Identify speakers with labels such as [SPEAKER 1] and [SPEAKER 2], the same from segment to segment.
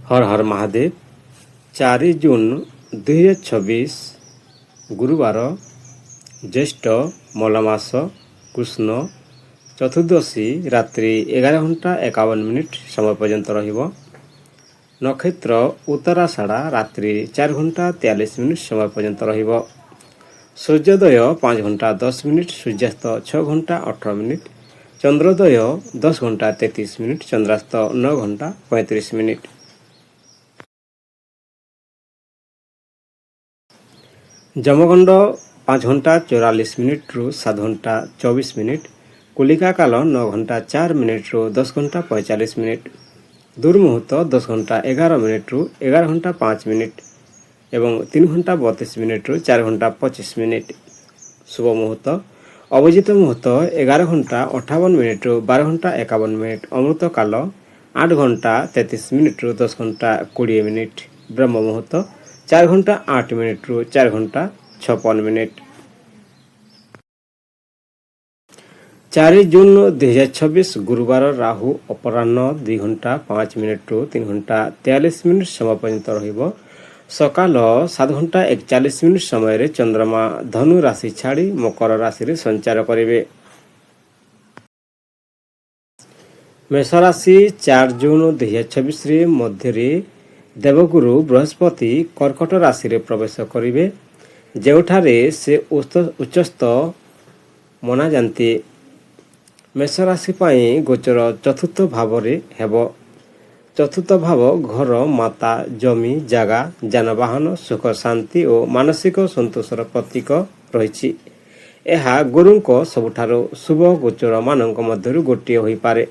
[SPEAKER 1] हर हर महादेव। 4 जून 2026 गुरुवार ज्येष्ठ मलमास कृष्ण चतुर्दशी रात्रि 11:51 समय पर्यंत रहिबो। नक्षत्र उत्तराषाढ़ा रात्रि 4:43 समय पर्यंत रहिबो। सूर्योदय 5:10 सूर्यास्त 6:18 चंद्रोदय 10:33 चंद्रास्त 9:35। जमगंड 5:44 रु 7:24 कुलिका काल 9:04 रु 10:45 दुर्मुहूर्त 10:11 रु 11:05 एवं 3:32 रु 4:25। शुभ मुहूर्त अभिजित मुहूर्त 11:58 रु 12:51 अमृत काल 8:33 रु 10:20 ब्रह्म मुहूर्त 4:08 रु 4:56। 4 जून 2026 गुरुवार राहु अपराह्न 2:05 रु 3:43 समय पर्यंत रहिबो। सकाल 7:41 समय चंद्रमा धनु राशि छाड़ी मकर राशि संचार करेंगे। मेष राशि 4 जून 2026 मध्य देवगुरु बृहस्पति कर्कट राशि प्रवेश करेंगे, जोठारे से उच्चस्थ मना जाती। मेष राशि गोचर चतुर्थ भाव हेब। चतुर्थ भाव घर माता जमी जागा जानवाहन सुख शांति और मानसिक संतोषर प्रतीक रही। यह गुरु सबुठारो शुभ गोचर मानक मध्यरु गोटे होई पारे।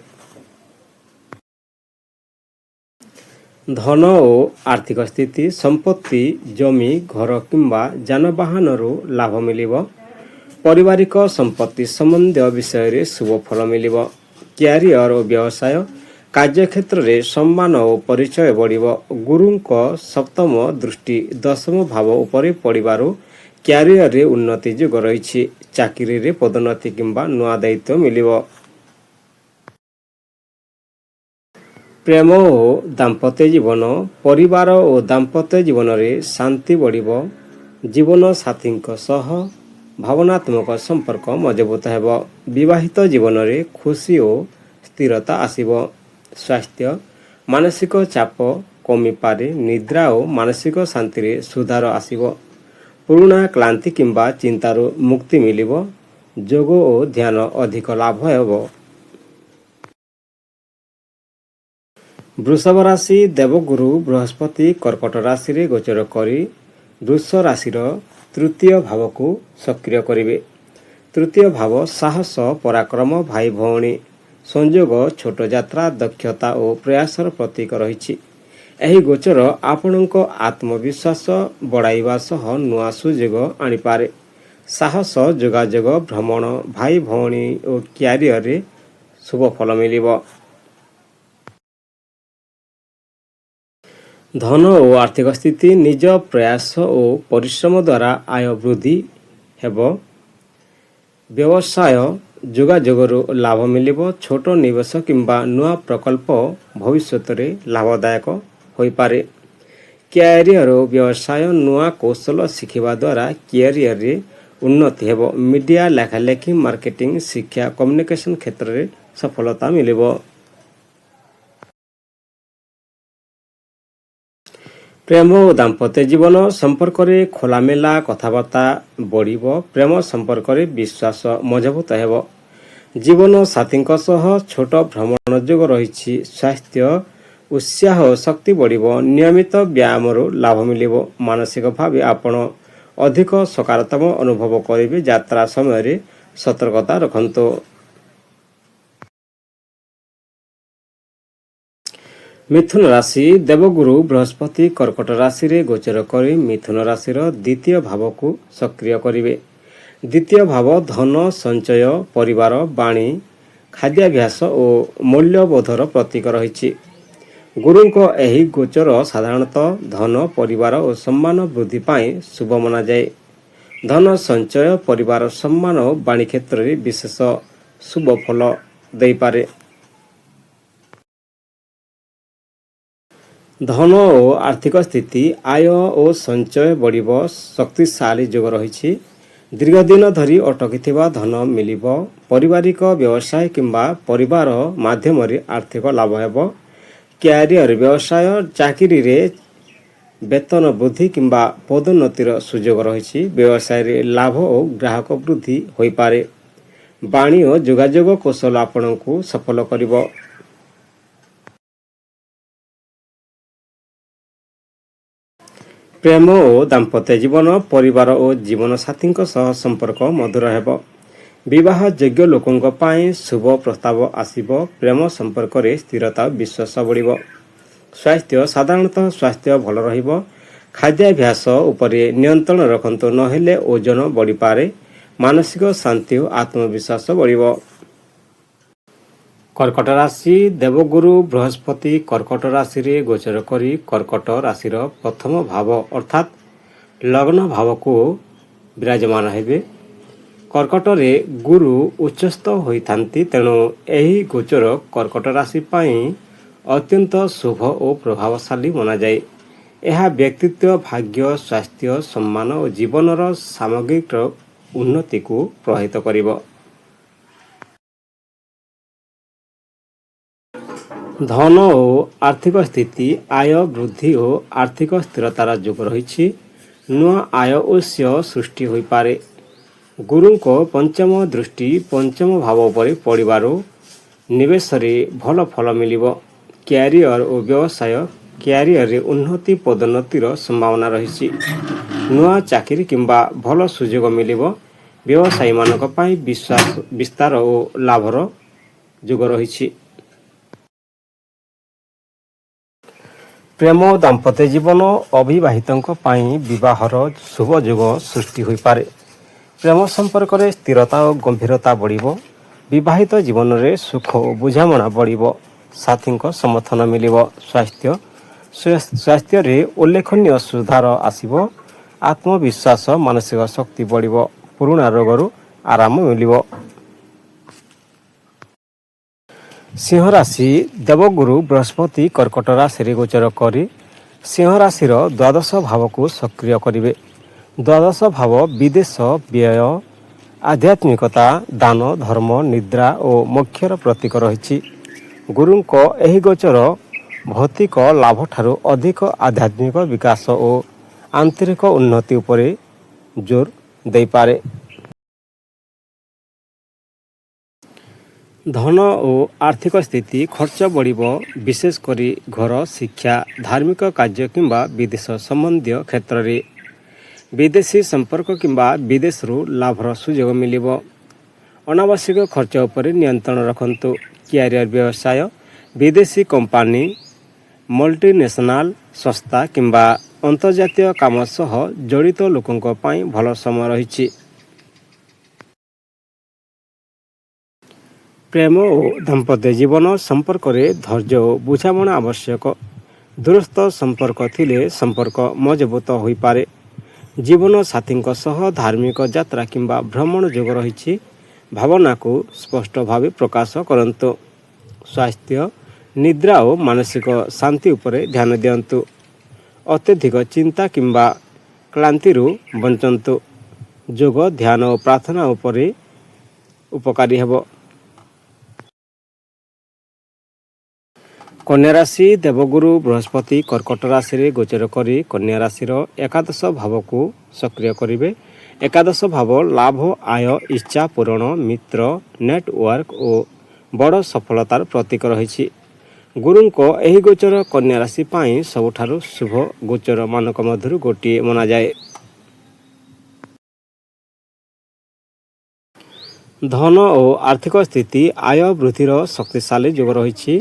[SPEAKER 1] धन और आर्थिक स्थिति संपत्ति जमी घर किंबा जानवाहन लाभ मिलिबो। पारिवारिक संपत्ति संबंधी विषय रे शुभ फल मिलिबो। कैरियर और व्यवसाय कार्यक्षेत्र रे सम्मान और परिचय बढ़िबो। गुरुंको सप्तम दृष्टि दशम भाव उपरे पड़िबारु कैरियर रे उन्नति जोग रही। चाकरी रे पदोन्नति किंबा नुआ दायित्व मिलिबो। प्रेम और दाम्पत्य जीवन परिवार और दाम्पत्य जीवन रे शांति बढ़िबो। जीवन साथी सह भावनात्मक संपर्क मजबूत हेबो। विवाहित जीवन रे खुशी और स्थिरता आसीबो। स्वास्थ्य मानसिक चाप कमी पारे। निद्रा और मानसिक शांति रे सुधार आसीबो। पुराना क्लांति किंबा चिंतारू मुक्ति मिलिबो। योग और ध्यान अधिक लाभ हेबो। वृषभ राशि देवगुरु बृहस्पति कर्कट राशि रे गोचर करी वृष राशि तृतीय भाव को सक्रिय करेंगे। तृतीय भाव साहस पराक्रम भाई भौणी संयोग छोट यात्रा दक्षता और प्रयासर प्रतीक रही। यही गोचर आपणक आत्मविश्वास बढ़ाइबा सह नुआ सुजोग आनीपारे। साहस जोगाजोग भ्रमण भाई भौणी और क्यारियर रे शुभ फल मिलिबो। धन और आर्थिक स्थिति निज प्रयास और परिश्रम द्वारा आय वृद्धि हेबो। व्यवसाय जोगाजोगरू लाभ मिलिबो। छोट निवेश किंबा नुआ प्रकल्प भविष्य रे लाभदायक होई पारे। कैरियर और व्यवसाय नुआ कौशल शिखिबा द्वारा कैरियर रे उन्नति हेबो। मीडिया लेखालेखी मार्केटिंग शिक्षा कम्युनिकेशन क्षेत्र रे सफलता मिलिबो। प्रेम और दाम्पत्य जीवन संपर्क रे खोलामेला कथबार्ता बढ़िबो। प्रेम संपर्क रे विश्वास मजबूत हेबो। जीवन साथी सह छोट भ्रमण जोग रही। स्वास्थ्य उत्साह और शक्ति बढ़िबो। नियमित व्यायाम लाभ मिलिबो। मानसिक भाव आपण अधिक सकारात्मक अनुभव करेंगे। यात्रा समय रे सतर्कता रखंतो। मिथुन राशि देवगुरु बृहस्पति कर्कट राशि रे गोचर करी मिथुन राशि द्वितीय भाव को सक्रिय करेंगे। द्वितीय भाव धन संचय परिवार वाणी खाद्याभ्यास और मूल्यबोधर प्रतीक रही। गुरुंको एही गोचर साधारणतः धन परिवार और सम्मान वृद्धि पाई शुभ मना जाए। धन संचय परिवार सम्मान और वाणी क्षेत्र में विशेष शुभ फल दे पारे। ଧନ ଓ ଆର୍ଥିକ ସ୍ଥିତି ଆୟ ଓ ସଞ୍ଚୟ ବଢ଼ିବ ଶକ୍ତିଶାଳୀ ଯୋଗ ରହିଛି। ଦୀର୍ଘ ଦିନ ଧରି ଅଟକିଥିବା ଧନ ମିଳିବ। ପାରିବାରିକ ବ୍ୟବସାୟ କିମ୍ବା ପରିବାର ମାଧ୍ୟମରେ ଆର୍ଥିକ ଲାଭ ହେବ। କ୍ୟାରିୟର ବ୍ୟବସାୟ ଚାକିରିରେ ବେତନ ବୃଦ୍ଧି କିମ୍ବା ପଦୋନ୍ନତିର ସୁଯୋଗ ରହିଛି। ବ୍ୟବସାୟରେ ଲାଭ ଓ ଗ୍ରାହକ ବୃଦ୍ଧି ହୋଇପାରେ। ବାଣୀ ଓ ଯୋଗାଯୋଗ କୌଶଳ ଆପଣଙ୍କୁ ସଫଳ କରିବ। ପ୍ରେମ ଓ ଦାମ୍ପତ୍ୟ ଜୀବନ ପରିବାର ଓ ଜୀବନସାଥୀଙ୍କ ସହ ସମ୍ପର୍କ ମଧୁର ହେବ। ବିବାହ ଯୋଗ୍ୟ ଲୋକଙ୍କ ପାଇଁ ଶୁଭ ପ୍ରସ୍ତାବ ଆସିବ। ପ୍ରେମ ସମ୍ପର୍କରେ ସ୍ଥିରତା ବିଶ୍ୱାସ ବଢ଼ିବ। ସ୍ୱାସ୍ଥ୍ୟ ସାଧାରଣତଃ ସ୍ୱାସ୍ଥ୍ୟ ଭଲ ରହିବ। ଖାଦ୍ୟାଭ୍ୟାସ ଉପରେ ନିୟନ୍ତ୍ରଣ ରଖନ୍ତୁ, ନହେଲେ ଓଜନ ବଢ଼ିପାରେ। ମାନସିକ ଶାନ୍ତି ଓ ଆତ୍ମବିଶ୍ୱାସ ବଢ଼ିବ। କର୍କଟ ରାଶି ଦେବଗୁରୁ ବୃହସ୍ପତି କର୍କଟ ରାଶିରେ ଗୋଚର କରି କର୍କଟ ରାଶିର ପ୍ରଥମ ଭାବ ଅର୍ଥାତ୍ ଲଗ୍ନ ଭାବକୁ ବିରାଜମାନ ହେବେ। କର୍କଟରେ ଗୁରୁ ଉଚ୍ଚସ୍ଥ ହୋଇଥାନ୍ତି, ତେଣୁ ଏହି ଗୋଚର କର୍କଟ ରାଶି ପାଇଁ ଅତ୍ୟନ୍ତ ଶୁଭ ଓ ପ୍ରଭାବଶାଳୀ ମନାଯାଏ। ଏହା ବ୍ୟକ୍ତିତ୍ୱ, ଭାଗ୍ୟ, ସ୍ୱାସ୍ଥ୍ୟ, ସମ୍ମାନ ଓ ଜୀବନର ସାମଗ୍ରିକ ଉନ୍ନତିକୁ ପ୍ରଭାବିତ କରିବ। ଧନ ଓ ଆର୍ଥିକ ସ୍ଥିତି ଆୟ ବୃଦ୍ଧି ଓ ଆର୍ଥିକ ସ୍ଥିରତାର ଯୋଗ ରହିଛି। ନୂଆ ଆୟ ଉତ୍ସ ସୃଷ୍ଟି ହୋଇପାରେ। ଗୁରୁଙ୍କ ପଞ୍ଚମ ଦୃଷ୍ଟି ପଞ୍ଚମ ଭାବ ଉପରେ ପଡ଼ିବାରୁ ନିବେଶରେ ଭଲ ଫଳ ମିଳିବ। କ୍ୟାରିୟର ଓ ବ୍ୟବସାୟ କ୍ୟାରିୟରରେ ଉନ୍ନତି ପଦୋନ୍ନତିର ସମ୍ଭାବନା ରହିଛି। ନୂଆ ଚାକିରି କିମ୍ବା ଭଲ ସୁଯୋଗ ମିଳିବ। ବ୍ୟବସାୟୀମାନଙ୍କ ପାଇଁ ବିସ୍ତାର ଓ ଲାଭର ଯୋଗ ରହିଛି। ପ୍ରେମ ଓ ଦାମ୍ପତ୍ୟ ଜୀବନ ଅବିବାହିତଙ୍କ ପାଇଁ ବିବାହର ଶୁଭ ଯୋଗ ସୃଷ୍ଟି ହୋଇପାରେ। ପ୍ରେମ ସମ୍ପର୍କରେ ସ୍ଥିରତା ଓ ଗମ୍ଭୀରତା ବଢ଼ିବ। ବିବାହିତ ଜୀବନରେ ସୁଖ ଓ ବୁଝାମଣା ବଢ଼ିବ। ସାଥୀଙ୍କ ସମର୍ଥନ ମିଳିବ। ସ୍ୱାସ୍ଥ୍ୟରେ ଉଲ୍ଲେଖନୀୟ ସୁଧାର ଆସିବ। ଆତ୍ମବିଶ୍ୱାସ ମାନସିକ ଶକ୍ତି ବଢ଼ିବ। ପୁରୁଣା ରୋଗରୁ ଆରାମ ମିଳିବ। ସିଂହ ରାଶି ଦେବଗୁରୁ ବୃହସ୍ପତି କର୍କଟ ରାଶିରେ ଗୋଚର କରି ସିଂହ ରାଶିର ଦ୍ୱାଦଶ ଭାବକୁ ସକ୍ରିୟ କରିବେ। ଦ୍ୱାଦଶ ଭାବ ବିଦେଶ ବ୍ୟୟ, ଆଧ୍ୟାତ୍ମିକତା, ଦାନ, ଧର୍ମ, ନିଦ୍ରା ଓ ମୋକ୍ଷର ପ୍ରତୀକ ରହିଛି। ଗୁରୁଙ୍କ ଏହି ଗୋଚର ଭୌତିକ ଲାଭଠାରୁ ଅଧିକ ଆଧ୍ୟାତ୍ମିକ ବିକାଶ ଓ ଆନ୍ତରିକ ଉନ୍ନତି ଉପରେ ଜୋର ଦେଇପାରେ। ଧନ ଓ ଆର୍ଥିକ ସ୍ଥିତି ଖର୍ଚ୍ଚ ବଢ଼ିବ, ବିଶେଷ କରି ଘର, ଶିକ୍ଷା, ଧାର୍ମିକ କାର୍ଯ୍ୟ କିମ୍ବା ବିଦେଶ ସମ୍ବନ୍ଧୀୟ କ୍ଷେତ୍ରରେ। ବିଦେଶୀ ସମ୍ପର୍କ କିମ୍ବା ବିଦେଶରୁ ଲାଭର ସୁଯୋଗ ମିଳିବ। ଅନାବଶ୍ୟକ ଖର୍ଚ୍ଚ ଉପରେ ନିୟନ୍ତ୍ରଣ ରଖନ୍ତୁ। କ୍ୟାରିୟର ବ୍ୟବସାୟ ବିଦେଶୀ କମ୍ପାନୀ, ମଲ୍ଟିନେସନାଲ ସଂସ୍ଥା କିମ୍ବା ଅନ୍ତର୍ଜାତୀୟ କାମ ସହ ଜଡ଼ିତ ଲୋକଙ୍କ ପାଇଁ ଭଲ ସମୟ ରହିଛି। ପ୍ରେମ ଓ ଦାମ୍ପତ୍ୟ ଜୀବନ ସମ୍ପର୍କରେ ଧୈର୍ଯ୍ୟ ଓ ବୁଝାମଣା ଆବଶ୍ୟକ। ଦୂରସ୍ଥ ସମ୍ପର୍କ ଥିଲେ ସମ୍ପର୍କ ମଜବୁତ ହୋଇପାରେ। ଜୀବନ ସାଥୀଙ୍କ ସହ ଧାର୍ମିକ ଯାତ୍ରା କିମ୍ବା ଭ୍ରମଣ ଯୋଗ ରହିଛି। ଭାବନାକୁ ସ୍ପଷ୍ଟ ଭାବେ ପ୍ରକାଶ କରନ୍ତୁ। ସ୍ୱାସ୍ଥ୍ୟ, ନିଦ୍ରା ଓ ମାନସିକ ଶାନ୍ତି ଉପରେ ଧ୍ୟାନ ଦିଅନ୍ତୁ। ଅତ୍ୟଧିକ ଚିନ୍ତା କିମ୍ବା କ୍ଳାନ୍ତିରୁ ବଞ୍ଚନ୍ତୁ। ଯୋଗ, ଧ୍ୟାନ ଓ ପ୍ରାର୍ଥନା ଉପରେ ଉପକାରୀ ହେବ। କନ୍ୟା ରାଶି ଦେବଗୁରୁ ବୃହସ୍ପତି କର୍କଟ ରାଶିରେ ଗୋଚର କରି କନ୍ୟା ରାଶିର ଏକାଦଶ ଭାବକୁ ସକ୍ରିୟ କରିବେ। ଏକାଦଶ ଭାବ ଲାଭ, ଆୟ, ଇଚ୍ଛା ପୂରଣ, ମିତ୍ର, ନେଟୱାର୍କ ଓ ବଡ଼ ସଫଳତାର ପ୍ରତୀକ ରହିଛି। ଗୁରୁଙ୍କ ଏହି ଗୋଚର କନ୍ୟା ରାଶି ପାଇଁ ସବୁଠାରୁ ଶୁଭ ଗୋଚରମାନଙ୍କ ମଧ୍ୟରୁ ଗୋଟିଏ ମନାଯାଏ। ଧନ ଓ ଆର୍ଥିକ ସ୍ଥିତି ଆୟ ବୃଦ୍ଧିର ଶକ୍ତିଶାଳୀ ଯୋଗ ରହିଛି।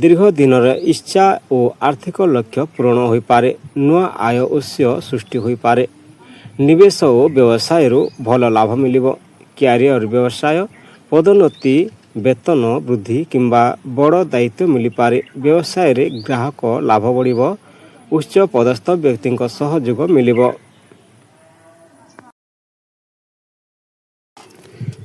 [SPEAKER 1] ଦୀର୍ଘ ଦିନର ଇଚ୍ଛା ଓ ଆର୍ଥିକ ଲକ୍ଷ୍ୟ ପୂରଣ ହୋଇପାରେ। ନୂଆ ଆୟ ଉତ୍ସ ସୃଷ୍ଟି ହୋଇପାରେ। ନିବେଶ ଓ ବ୍ୟବସାୟରୁ ଭଲ ଲାଭ ମିଳିବ। କ୍ୟାରିୟର ବ୍ୟବସାୟ ପଦୋନ୍ନତି, ବେତନ ବୃଦ୍ଧି କିମ୍ବା ବଡ଼ ଦାୟିତ୍ୱ ମିଳିପାରେ। ବ୍ୟବସାୟରେ ଗ୍ରାହକ ଲାଭ ବଢ଼ିବ। ଉଚ୍ଚ ପଦସ୍ଥ ବ୍ୟକ୍ତିଙ୍କ ସହଯୋଗ ମିଳିବ।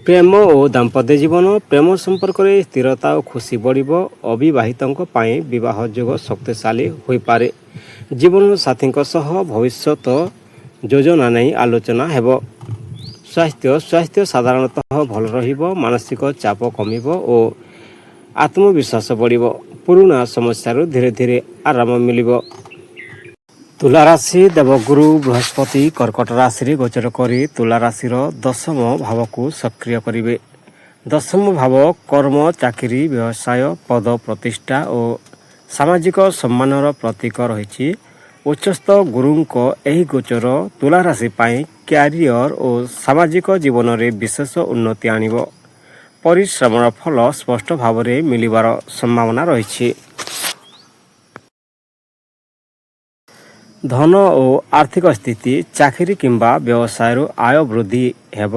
[SPEAKER 1] ପ୍ରେମ ଓ ଦାମ୍ପତ୍ୟ ଜୀବନ ପ୍ରେମ ସମ୍ପର୍କରେ ସ୍ଥିରତା ଓ ଖୁସି ବଢ଼ିବ। ଅବିବାହିତଙ୍କ ପାଇଁ ବିବାହ ଯୋଗ ଶକ୍ତିଶାଳୀ ହୋଇପାରେ। ଜୀବନ ସାଥୀଙ୍କ ସହ ଭବିଷ୍ୟତ ଯୋଜନା ନେଇ ଆଲୋଚନା ହେବ। ସ୍ୱାସ୍ଥ୍ୟ ସାଧାରଣତଃ ଭଲ ରହିବ। ମାନସିକ ଚାପ କମିବ ଓ ଆତ୍ମବିଶ୍ୱାସ ବଢ଼ିବ। ପୁରୁଣା ସମସ୍ୟାରୁ ଧୀରେ ଧୀରେ ଆରାମ ମିଳିବ। ତୁଲା ରାଶି ଦେବଗୁରୁ ବୃହସ୍ପତି କର୍କଟ ରାଶିରେ ଗୋଚର କରି ତୁଲା ରାଶିର ଦଶମ ଭାବକୁ ସକ୍ରିୟ କରିବେ। ଦଶମ ଭାବ କର୍ମ, ଚାକିରି, ବ୍ୟବସାୟ, ପଦ ପ୍ରତିଷ୍ଠା ଓ ସାମାଜିକ ସମ୍ମାନର ପ୍ରତୀକ ରହିଛି। ଉଚ୍ଚସ୍ଥ ଗୁରୁଙ୍କ ଏହି ଗୋଚର ତୁଲା ରାଶି ପାଇଁ କ୍ୟାରିୟର ଓ ସାମାଜିକ ଜୀବନରେ ବିଶେଷ ଉନ୍ନତି ଆଣିବ। ପରିଶ୍ରମର ଫଳ ସ୍ପଷ୍ଟ ଭାବରେ ମିଳିବାର ସମ୍ଭାବନା ରହିଛି। ଧନ ଓ ଆର୍ଥିକ ସ୍ଥିତି, ଚାକିରି କିମ୍ବା ବ୍ୟବସାୟରୁ ଆୟ ବୃଦ୍ଧି ହେବ।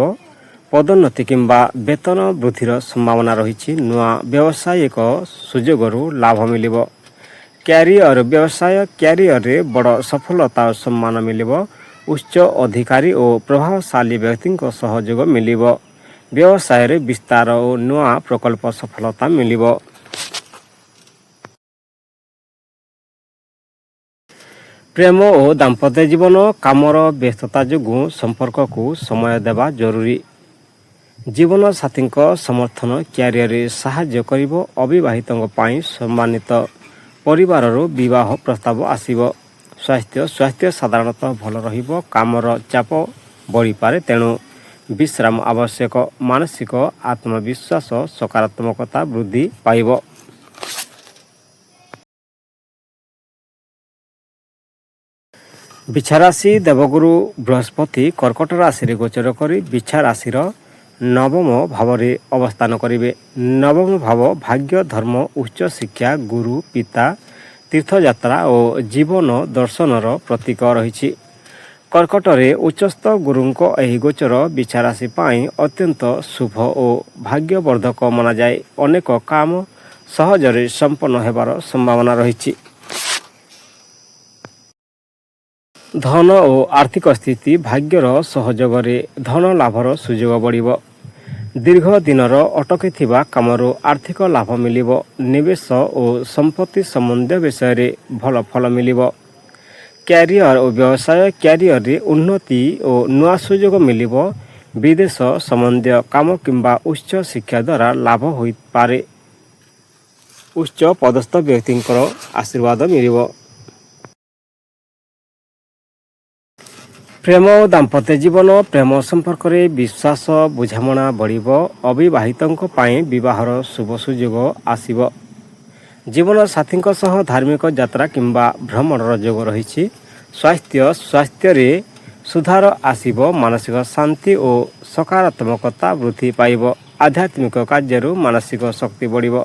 [SPEAKER 1] ପଦୋନ୍ନତି କିମ୍ବା ବେତନ ବୃଦ୍ଧିର ସମ୍ଭାବନା ରହିଛି। ନୂଆ ବ୍ୟବସାୟିକ ସୁଯୋଗରୁ ଲାଭ ମିଳିବ। କ୍ୟାରିୟରରେ ବଡ଼ ସଫଳତା ଓ ସମ୍ମାନ ମିଳିବ। ଉଚ୍ଚ ଅଧିକାରୀ ଓ ପ୍ରଭାବଶାଳୀ ବ୍ୟକ୍ତିଙ୍କ ସହଯୋଗ ମିଳିବ। ବ୍ୟବସାୟରେ ବିସ୍ତାର ଓ ନୂଆ ପ୍ରକଳ୍ପ ସଫଳତା ମିଳିବ। ପ୍ରେମ ଓ ଦାମ୍ପତ୍ୟ ଜୀବନ, କାମର ବ୍ୟସ୍ତତା ଯୋଗୁଁ ସମ୍ପର୍କକୁ ସମୟ ଦେବା ଜରୁରୀ। ଜୀବନ ସାଥୀଙ୍କ ସମର୍ଥନ କ୍ୟାରିୟରରେ ସାହାଯ୍ୟ କରିବ। ଅବିବାହିତଙ୍କ ପାଇଁ ସମ୍ମାନିତ ପରିବାରରୁ ବିବାହ ପ୍ରସ୍ତାବ ଆସିବ। ସ୍ୱାସ୍ଥ୍ୟ ସାଧାରଣତଃ ଭଲ ରହିବ। କାମର ଚାପ ବଢ଼ିପାରେ, ତେଣୁ ବିଶ୍ରାମ ଆବଶ୍ୟକ। ମାନସିକ ଆତ୍ମବିଶ୍ୱାସ ସକାରାତ୍ମକତା ବୃଦ୍ଧି ପାଇବ। ବିଛା ରାଶି ଦେବଗୁରୁ ବୃହସ୍ପତି କର୍କଟ ରାଶିରେ ଗୋଚର କରି ବିଛା ରାଶିର ନବମ ଭାବରେ ଅବସ୍ଥାନ କରିବେ। ନବମ ଭାବ ଭାଗ୍ୟ, ଧର୍ମ, ଉଚ୍ଚ ଶିକ୍ଷା, ଗୁରୁ, ପିତା, ତୀର୍ଥଯାତ୍ରା ଓ ଜୀବନ ଦର୍ଶନର ପ୍ରତୀକ ରହିଛି। କର୍କଟରେ ଉଚ୍ଚସ୍ଥ ଗୁରୁଙ୍କ ଏହି ଗୋଚର ବିଛା ରାଶି ପାଇଁ ଅତ୍ୟନ୍ତ ଶୁଭ ଓ ଭାଗ୍ୟବର୍ଦ୍ଧକ ମନାଯାଏ। ଅନେକ କାମ ସହଜରେ ସମ୍ପନ୍ନ ହେବାର ସମ୍ଭାବନା ରହିଛି। ଧନ ଓ ଆର୍ଥିକ ସ୍ଥିତି, ଭାଗ୍ୟର ସହଯୋଗରେ ଧନ ଲାଭର ସୁଯୋଗ ବଢ଼ିବ। ଦୀର୍ଘ ଦିନର ଅଟକିଥିବା କାମରୁ ଆର୍ଥିକ ଲାଭ ମିଳିବ। ନିବେଶ ଓ ସମ୍ପତ୍ତି ସମ୍ବନ୍ଧୀୟ ବିଷୟରେ ଭଲ ଫଳ ମିଳିବ। କ୍ୟାରିୟର ଓ ବ୍ୟବସାୟ, କ୍ୟାରିୟରରେ ଉନ୍ନତି ଓ ନୂଆ ସୁଯୋଗ ମିଳିବ। ବିଦେଶ ସମ୍ବନ୍ଧୀୟ କାମ କିମ୍ବା ଉଚ୍ଚ ଶିକ୍ଷା ଦ୍ୱାରା ଲାଭ ହୋଇପାରେ। ଉଚ୍ଚ ପଦସ୍ଥ ବ୍ୟକ୍ତିଙ୍କର ଆଶୀର୍ବାଦ ମିଳିବ। ପ୍ରେମ ଓ ଦାମ୍ପତ୍ୟ ଜୀବନ, ପ୍ରେମ ସମ୍ପର୍କରେ ବିଶ୍ୱାସ ବୁଝାମଣା ବଢ଼ିବ। ଅବିବାହିତଙ୍କ ପାଇଁ ବିବାହର ଶୁଭ ସୁଯୋଗ ଆସିବ। ଜୀବନ ସାଥୀଙ୍କ ସହ ଧାର୍ମିକ ଯାତ୍ରା କିମ୍ବା ଭ୍ରମଣର ଯୋଗ ରହିଛି। ସ୍ୱାସ୍ଥ୍ୟରେ ସୁଧାର ଆସିବ। ମାନସିକ ଶାନ୍ତି ଓ ସକାରାତ୍ମକତା ବୃଦ୍ଧି ପାଇବ। ଆଧ୍ୟାତ୍ମିକ କାର୍ଯ୍ୟରୁ ମାନସିକ ଶକ୍ତି ବଢ଼ିବ।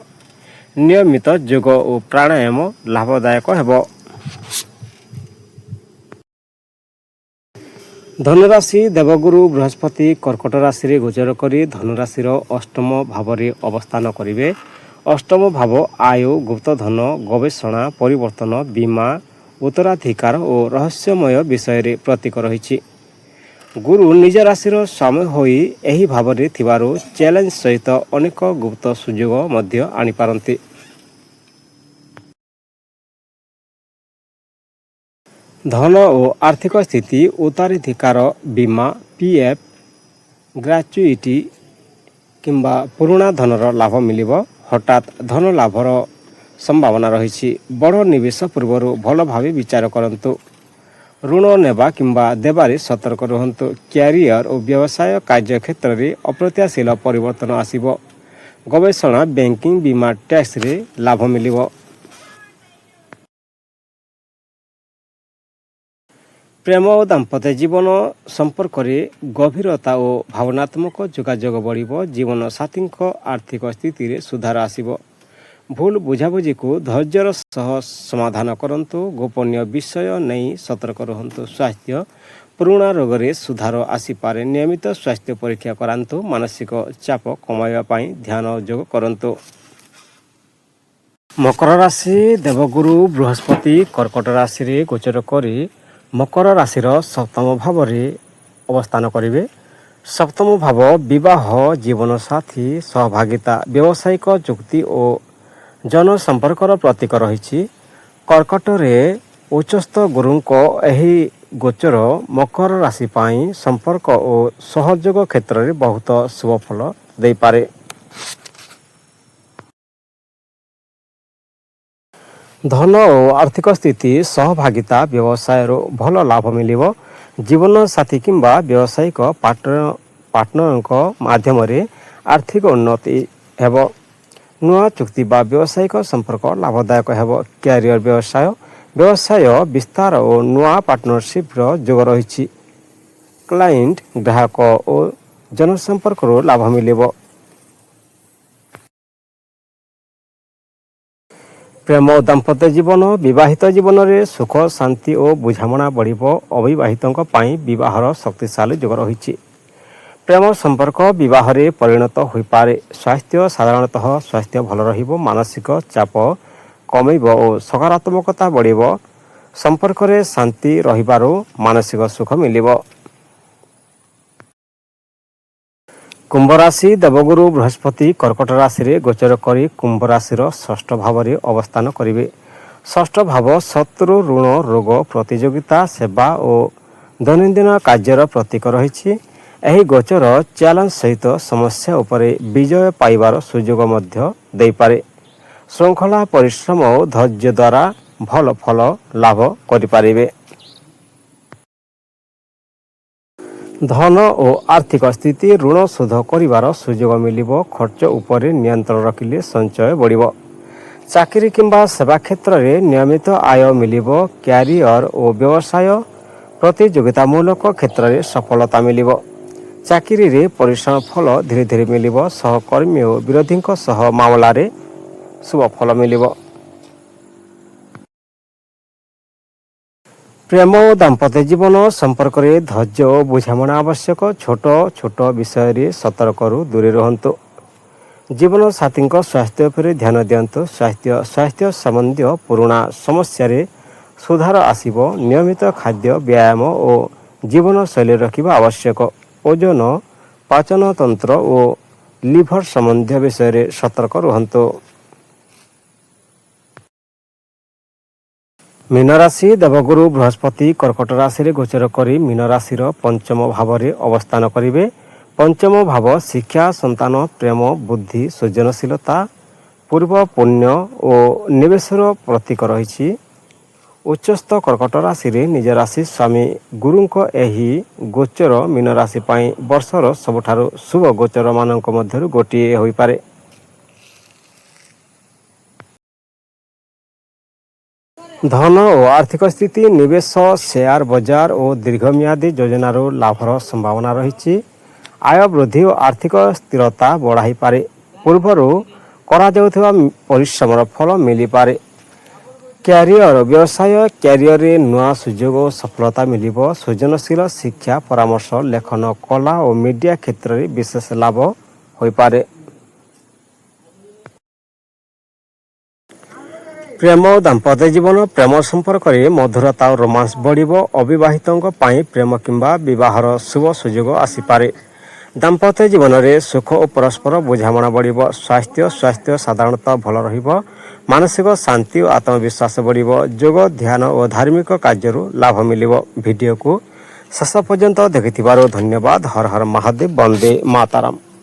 [SPEAKER 1] ନିୟମିତ ଯୋଗ ଓ ପ୍ରାଣାୟାମ ଲାଭଦାୟକ ହେବ। ଧନୁରାଶି ଦେବଗୁରୁ ବୃହସ୍ପତି କର୍କଟ ରାଶିରେ ଗୋଚର କରି ଧନୁରାଶିର ଅଷ୍ଟମ ଭାବରେ ଅବସ୍ଥାନ କରିବେ। ଅଷ୍ଟମ ଭାବ ଆୟ, ଗୁପ୍ତଧନ, ଗବେଷଣା, ପରିବର୍ତ୍ତନ, ବୀମା, ଉତ୍ତରାଧିକାର ଓ ରହସ୍ୟମୟ ବିଷୟରେ ପ୍ରତୀକ ରହିଛି। ଗୁରୁ ନିଜ ରାଶିର ସ୍ୱାମୀ ହୋଇ ଏହି ଭାବରେ ଥିବାରୁ ଚ୍ୟାଲେଞ୍ଜ ସହିତ ଅନେକ ଗୁପ୍ତ ସୁଯୋଗ ମଧ୍ୟ ଆଣିପାରନ୍ତି। ଧନ ଓ ଆର୍ଥିକ ସ୍ଥିତି, ଉତ୍ତରାଧିକାର, ବୀମା, ପିଏଫ୍, ଗ୍ରାଚ୍ୟୁଇଟି କିମ୍ବା ପୁରୁଣା ଧନର ଲାଭ ମିଳିବ। ହଠାତ୍ ଧନ ଲାଭର ସମ୍ଭାବନା ରହିଛି। ବଡ଼ ନିବେଶ ପୂର୍ବରୁ ଭଲ ଭାବେ ବିଚାର କରନ୍ତୁ। ଋଣ ନେବା କିମ୍ବା ଦେବାରେ ସତର୍କ ରୁହନ୍ତୁ। କ୍ୟାରିୟର ଓ ବ୍ୟବସାୟ କାର୍ଯ୍ୟକ୍ଷେତ୍ରରେ ଅପ୍ରତ୍ୟାଶିତ ପରିବର୍ତ୍ତନ ଆସିବ। ଗବେଷଣା, ବ୍ୟାଙ୍କିଂ, ବୀମା, ଟ୍ୟାକ୍ସରେ ଲାଭ ମିଳିବ। ପ୍ରେମ ଓ ଦାମ୍ପତ୍ୟ ଜୀବନ ସମ୍ପର୍କରେ ଗଭୀରତା ଓ ଭାବନାତ୍ମକ ଯୋଗାଯୋଗ ବଢ଼ିବ। ଜୀବନ ସାଥୀଙ୍କ ଆର୍ଥିକ ସ୍ଥିତିରେ ସୁଧାର ଆସିବ। ଭୁଲ ବୁଝାବୁଝିକୁ ଧୈର୍ଯ୍ୟର ସହ ସମାଧାନ କରନ୍ତୁ। ଗୋପନୀୟ ବିଷୟ ନେଇ ସତର୍କ ରୁହନ୍ତୁ। ସ୍ୱାସ୍ଥ୍ୟ, ପୁରୁଣା ରୋଗରେ ସୁଧାର ଆସିପାରେ। ନିୟମିତ ସ୍ୱାସ୍ଥ୍ୟ ପରୀକ୍ଷା କରାନ୍ତୁ। ମାନସିକ ଚାପ କମାଇବା ପାଇଁ ଧ୍ୟାନ ଯୋଗ କରନ୍ତୁ। ମକର ରାଶି ଦେବଗୁରୁ ବୃହସ୍ପତି କର୍କଟ ରାଶିରେ ଗୋଚର କରି ମକର ରାଶିର ସପ୍ତମ ଭାବରେ ଅବସ୍ଥାନ କରିବେ। ସପ୍ତମ ଭାବ ବିବାହ, ଜୀବନସାଥୀ, ସହଭାଗିତା, ବ୍ୟବସାୟିକ ଚୁକ୍ତି ଓ ଜନସମ୍ପର୍କର ପ୍ରତୀକ ରହିଛି। କର୍କଟରେ ଉଚ୍ଚସ୍ଥ ଗୁରୁଙ୍କ ଏହି ଗୋଚର ମକର ରାଶି ପାଇଁ ସମ୍ପର୍କ ଓ ସହଯୋଗ କ୍ଷେତ୍ରରେ ବହୁତ ଶୁଭ ଫଳ ଦେଇପାରେ। ଧନ ଓ ଆର୍ଥିକ ସ୍ଥିତି, ସହଭାଗିତା, ବ୍ୟବସାୟରୁ ଭଲ ଲାଭ ମିଳିବ। ଜୀବନସାଥୀ କିମ୍ବା ବ୍ୟବସାୟିକ ପାର୍ଟନରଙ୍କ ମାଧ୍ୟମରେ ଆର୍ଥିକ ଉନ୍ନତି ହେବ। ନୂଆ ଚୁକ୍ତି ବା ବ୍ୟବସାୟିକ ସମ୍ପର୍କ ଲାଭଦାୟକ ହେବ। କ୍ୟାରିୟର, ବ୍ୟବସାୟ ବିସ୍ତାର ଓ ନୂଆ ପାର୍ଟନରସିପ୍ର ଯୋଗ ରହିଛି। କ୍ଲାଏଣ୍ଟ, ଗ୍ରାହକ ଓ ଜନସମ୍ପର୍କରୁ ଲାଭ ମିଳିବ। ପ୍ରେମ ଓ ଦାମ୍ପତ୍ୟ ଜୀବନ, ବିବାହିତ ଜୀବନରେ ସୁଖ, ଶାନ୍ତି ଓ ବୁଝାମଣା ବଢ଼ିବ। ଅବିବାହିତଙ୍କ ପାଇଁ ବିବାହର ଶକ୍ତିଶାଳୀ ଯୋଗ ରହିଛି। ପ୍ରେମ ସମ୍ପର୍କ ବିବାହରେ ପରିଣତ ହୋଇପାରେ। ସ୍ୱାସ୍ଥ୍ୟ, ସାଧାରଣତଃ ସ୍ୱାସ୍ଥ୍ୟ ଭଲ ରହିବ। ମାନସିକ ଚାପ କମିବ ଓ ସକାରାତ୍ମକତା ବଢ଼ିବ। ସମ୍ପର୍କରେ ଶାନ୍ତି ରହିବାରୁ ମାନସିକ ସୁଖ ମିଳିବ। କୁମ୍ଭ ରାଶି, ଦେବଗୁରୁ ବୃହସ୍ପତି କର୍କଟ ରାଶିରେ ଗୋଚର କରି କୁମ୍ଭ ରାଶିର ଷଷ୍ଠ ଭାବରେ ଅବସ୍ଥାନ କରିବେ। ଷଷ୍ଠ ଭାବ ଶତ୍ରୁ, ଋଣ, ରୋଗ, ପ୍ରତିଯୋଗିତା, ସେବା ଓ ଦୈନନ୍ଦିନ କାର୍ଯ୍ୟର ପ୍ରତୀକ ରହିଛି। ଏହି ଗୋଚର ଚ୍ୟାଲେଞ୍ଜ ସହିତ ସମସ୍ୟା ଉପରେ ବିଜୟ ପାଇବାର ସୁଯୋଗ ମଧ୍ୟ ଦେଇପାରେ। ଶୃଙ୍ଖଳା, ପରିଶ୍ରମ ଓ ଧୈର୍ଯ୍ୟ ଦ୍ୱାରା ଭଲ ଫଳ ଲାଭ କରିପାରିବେ। ଧନ ଓ ଆର୍ଥିକ ସ୍ଥିତି, ଋଣ ଶୋଧ କରିବାର ସୁଯୋଗ ମିଳିବ। ଖର୍ଚ୍ଚ ଉପରେ ନିୟନ୍ତ୍ରଣ ରଖିଲେ ସଞ୍ଚୟ ବଢ଼ିବ। ଚାକିରି କିମ୍ବା ସେବା କ୍ଷେତ୍ରରେ ନିୟମିତ ଆୟ ମିଳିବ। କ୍ୟାରିୟର ଓ ବ୍ୟବସାୟ ପ୍ରତିଯୋଗିତାମୂଳକ କ୍ଷେତ୍ରରେ ସଫଳତା ମିଳିବ। ଚାକିରିରେ ପରିଶ୍ରମ ଫଳ ଧୀରେ ଧୀରେ ମିଳିବ। ସହକର୍ମୀ ଓ ବିରୋଧୀଙ୍କ ସହ ମାମଲାରେ ଶୁଭ ଫଳ ମିଳିବ। ପ୍ରେମ ଓ ଦାମ୍ପତ୍ୟ ଜୀବନ ସମ୍ପର୍କରେ ଧୈର୍ଯ୍ୟ ଓ ବୁଝାମଣା ଆବଶ୍ୟକ। ଛୋଟ ଛୋଟ ବିଷୟରେ ସତର୍କରୁ ଦୂରେ ରୁହନ୍ତୁ। ଜୀବନସାଥୀଙ୍କ ସ୍ୱାସ୍ଥ୍ୟ ଉପରେ ଧ୍ୟାନ ଦିଅନ୍ତୁ। ସ୍ୱାସ୍ଥ୍ୟ ସମ୍ବନ୍ଧୀୟ ପୁରୁଣା ସମସ୍ୟାରେ ସୁଧାର ଆସିବ। ନିୟମିତ ଖାଦ୍ୟ, ବ୍ୟାୟାମ ଓ ଜୀବନଶୈଳୀ ରଖିବା ଆବଶ୍ୟକ। ଓଜନ, ପାଚନତନ୍ତ୍ର ଓ ଲିଭର ସମ୍ବନ୍ଧୀୟ ବିଷୟରେ ସତର୍କ ରୁହନ୍ତୁ। ମୀନ ରାଶି, ଦେବଗୁରୁ ବୃହସ୍ପତି କର୍କଟ ରାଶିରେ ଗୋଚର କରି ମୀନ ରାଶିର ପଞ୍ଚମ ଭାବରେ ଅବସ୍ଥାନ କରିବେ। ପଞ୍ଚମ ଭାବ ଶିକ୍ଷା, ସନ୍ତାନ, ପ୍ରେମ, ବୁଦ୍ଧି, ସୃଜନଶୀଳତା, ପୂର୍ବ ପୁଣ୍ୟ ଓ ନିବେଶର ପ୍ରତୀକ ରହିଛି। ଉଚ୍ଚସ୍ଥ କର୍କଟ ରାଶିରେ ନିଜ ରାଶି ସ୍ୱାମୀ ଗୁରୁଙ୍କ ଏହି ଗୋଚର ମୀନ ରାଶି ପାଇଁ ବର୍ଷର ସବୁଠାରୁ ଶୁଭ ଗୋଚରମାନଙ୍କ ମଧ୍ୟରୁ ଗୋଟିଏ ହୋଇପାରେ। ଧନ ଓ ଆର୍ଥିକ ସ୍ଥିତି, ନିବେଶ, ସେୟାର ବଜାର ଓ ଦୀର୍ଘମିଆଦୀ ଯୋଜନାରୁ ଲାଭର ସମ୍ଭାବନା ରହିଛି। ଆୟ ବୃଦ୍ଧି ଓ ଆର୍ଥିକ ସ୍ଥିରତା ବଢ଼ାଇପାରେ। ପୂର୍ବରୁ କରାଯାଉଥିବା ପରିଶ୍ରମର ଫଳ ମିଳିପାରେ। କ୍ୟାରିୟର, କ୍ୟାରିୟରରେ ନୂଆ ସୁଯୋଗ ଓ ସଫଳତା ମିଳିବ। ସୃଜନଶୀଳ, ଶିକ୍ଷା, ପରାମର୍ଶ, ଲେଖନ, କଳା ଓ ମିଡ଼ିଆ କ୍ଷେତ୍ରରେ ବିଶେଷ ଲାଭ ହୋଇପାରେ। ପ୍ରେମ ଓ ଦାମ୍ପତ୍ୟ ଜୀବନ, ପ୍ରେମ ସମ୍ପର୍କରେ ମଧୁରତା ଓ ରୋମାନ୍ସ ବଢ଼ିବ। ଅବିବାହିତଙ୍କ ପାଇଁ ପ୍ରେମ କିମ୍ବା ବିବାହର ଶୁଭ ସୁଯୋଗ ଆସିପାରେ। ଦାମ୍ପତ୍ୟ ଜୀବନରେ ସୁଖ ଓ ପରସ୍ପର ବୁଝାମଣା ବଢ଼ିବ। ସ୍ୱାସ୍ଥ୍ୟ ସାଧାରଣତଃ ଭଲ ରହିବ। ମାନସିକ ଶାନ୍ତି ଓ ଆତ୍ମବିଶ୍ୱାସ ବଢ଼ିବ। ଯୋଗ, ଧ୍ୟାନ ଓ ଧାର୍ମିକ କାର୍ଯ୍ୟରୁ ଲାଭ ମିଳିବ। ଭିଡ଼ିଓକୁ ଶେଷ ପର୍ଯ୍ୟନ୍ତ ଦେଖିଥିବାରୁ ଧନ୍ୟବାଦ। ହର ହର ମହାଦେବ, ବନ୍ଦେ ମାତରମ୍।